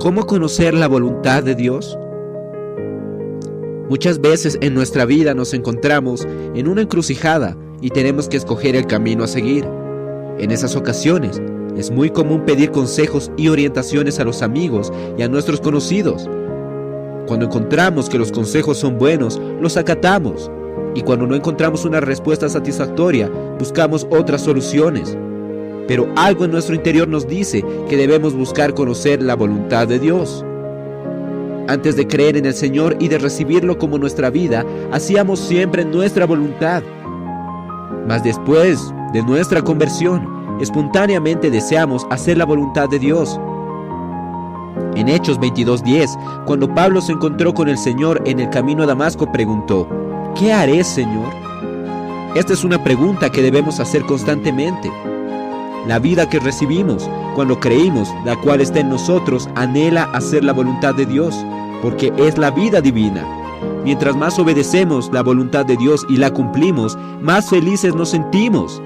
¿Cómo conocer la voluntad de Dios? Muchas veces en nuestra vida nos encontramos en una encrucijada y tenemos que escoger el camino a seguir. En esas ocasiones, es muy común pedir consejos y orientaciones a los amigos y a nuestros conocidos. Cuando encontramos que los consejos son buenos, los acatamos. Y cuando no encontramos una respuesta satisfactoria, buscamos otras soluciones. Pero algo en nuestro interior nos dice que debemos buscar conocer la voluntad de Dios. Antes de creer en el Señor y de recibirlo como nuestra vida, hacíamos siempre nuestra voluntad. Mas después de nuestra conversión, espontáneamente deseamos hacer la voluntad de Dios. En Hechos 22:10, cuando Pablo se encontró con el Señor en el camino a Damasco, preguntó: ¿qué haré, Señor? Esta es una pregunta que debemos hacer constantemente. La vida que recibimos cuando creímos, la cual está en nosotros, anhela hacer la voluntad de Dios, porque es la vida divina. Mientras más obedecemos la voluntad de Dios y la cumplimos, más felices nos sentimos.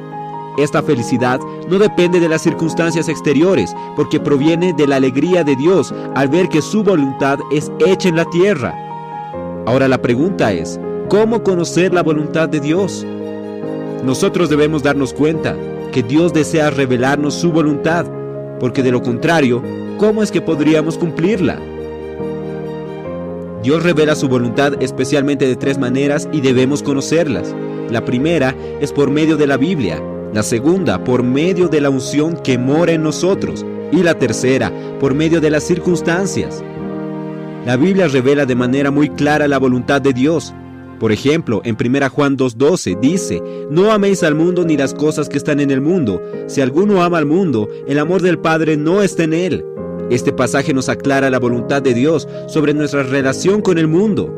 Esta felicidad no depende de las circunstancias exteriores, porque proviene de la alegría de Dios al ver que su voluntad es hecha en la tierra. Ahora la pregunta es: ¿cómo conocer la voluntad de Dios? Nosotros debemos darnos cuenta que Dios desea revelarnos su voluntad, porque de lo contrario, ¿cómo es que podríamos cumplirla? Dios revela su voluntad especialmente de 3 maneras y debemos conocerlas. La primera es por medio de la Biblia, la segunda por medio de la unción que mora en nosotros y la tercera por medio de las circunstancias. La Biblia revela de manera muy clara la voluntad de Dios. Por ejemplo, en 1 Juan 2:12 dice: no améis al mundo ni las cosas que están en el mundo. Si alguno ama al mundo, el amor del Padre no está en él. Este pasaje nos aclara la voluntad de Dios sobre nuestra relación con el mundo.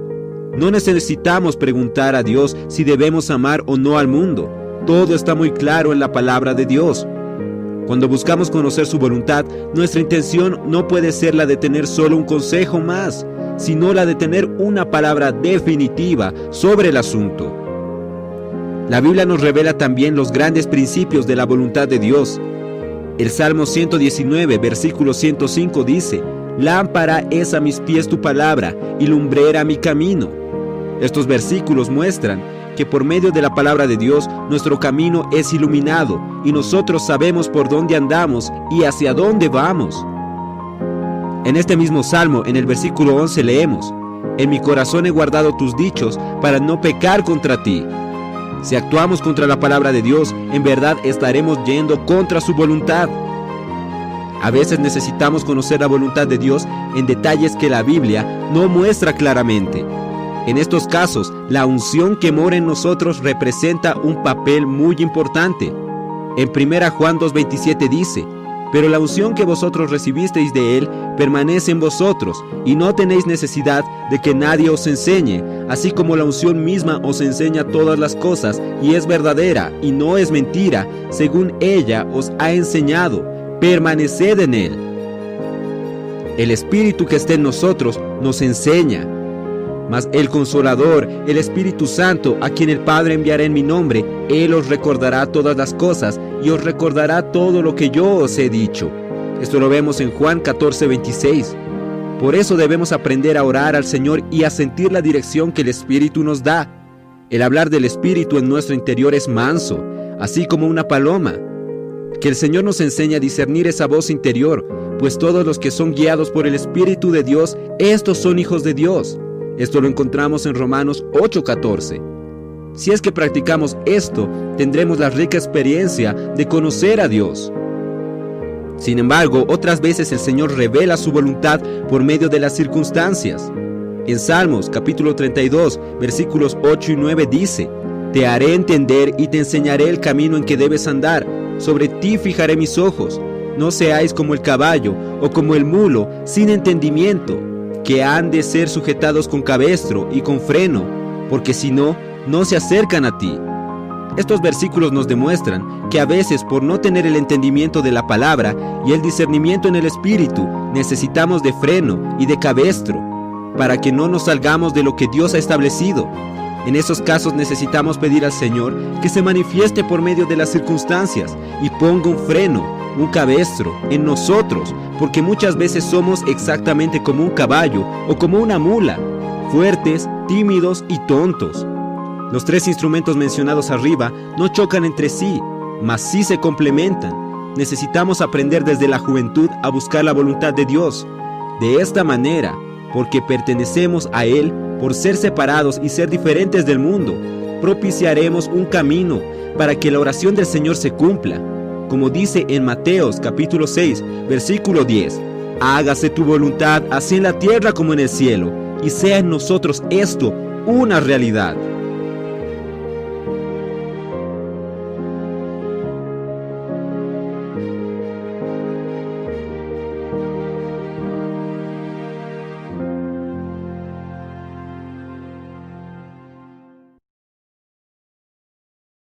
No necesitamos preguntar a Dios si debemos amar o no al mundo. Todo está muy claro en la palabra de Dios. Cuando buscamos conocer su voluntad, nuestra intención no puede ser la de tener solo un consejo más, sino la de tener una palabra definitiva sobre el asunto. La Biblia nos revela también los grandes principios de la voluntad de Dios. El Salmo 119, versículo 105 dice: lámpara es a mis pies tu palabra y lumbrera mi camino. Estos versículos muestran que por medio de la palabra de Dios nuestro camino es iluminado y nosotros sabemos por dónde andamos y hacia dónde vamos. En este mismo salmo, en el versículo 11 leemos: en mi corazón he guardado tus dichos para no pecar contra ti. Si actuamos contra la palabra de Dios, en verdad estaremos yendo contra su voluntad. A veces necesitamos conocer la voluntad de Dios en detalles que la Biblia no muestra claramente. En estos casos, la unción que mora en nosotros representa un papel muy importante. En 1 Juan 2:27 dice: pero la unción que vosotros recibisteis de Él permanece en vosotros, y no tenéis necesidad de que nadie os enseñe, así como la unción misma os enseña todas las cosas, y es verdadera, y no es mentira, según ella os ha enseñado. Permaneced en Él. El Espíritu que está en nosotros nos enseña. Mas el Consolador, el Espíritu Santo, a quien el Padre enviará en mi nombre, Él os recordará todas las cosas y os recordará todo lo que yo os he dicho. Esto lo vemos en Juan 14:26. Por eso debemos aprender a orar al Señor y a sentir la dirección que el Espíritu nos da. El hablar del Espíritu en nuestro interior es manso, así como una paloma. Que el Señor nos enseñe a discernir esa voz interior, pues todos los que son guiados por el Espíritu de Dios, estos son hijos de Dios. Esto lo encontramos en Romanos 8:14. Si es que practicamos esto, tendremos la rica experiencia de conocer a Dios. Sin embargo, otras veces el Señor revela su voluntad por medio de las circunstancias. En Salmos capítulo 32, versículos 8 y 9 dice: te haré entender y te enseñaré el camino en que debes andar. Sobre ti fijaré mis ojos. No seáis como el caballo o como el mulo, sin entendimiento, que han de ser sujetados con cabestro y con freno, porque si no, no se acercan a ti. Estos versículos nos demuestran que a veces, por no tener el entendimiento de la palabra y el discernimiento en el Espíritu, necesitamos de freno y de cabestro, para que no nos salgamos de lo que Dios ha establecido. En esos casos necesitamos pedir al Señor que se manifieste por medio de las circunstancias y ponga un freno un cabestro en nosotros, porque muchas veces somos exactamente como un caballo o como una mula, fuertes, tímidos y tontos. Los tres instrumentos mencionados arriba no chocan entre sí, mas sí se complementan. Necesitamos aprender desde la juventud a buscar la voluntad de Dios. De esta manera, porque pertenecemos a Él, por ser separados y ser diferentes del mundo, propiciaremos un camino para que la oración del Señor se cumpla. Como dice en Mateos capítulo 6, versículo 10, hágase tu voluntad así en la tierra como en el cielo, y sea en nosotros esto una realidad.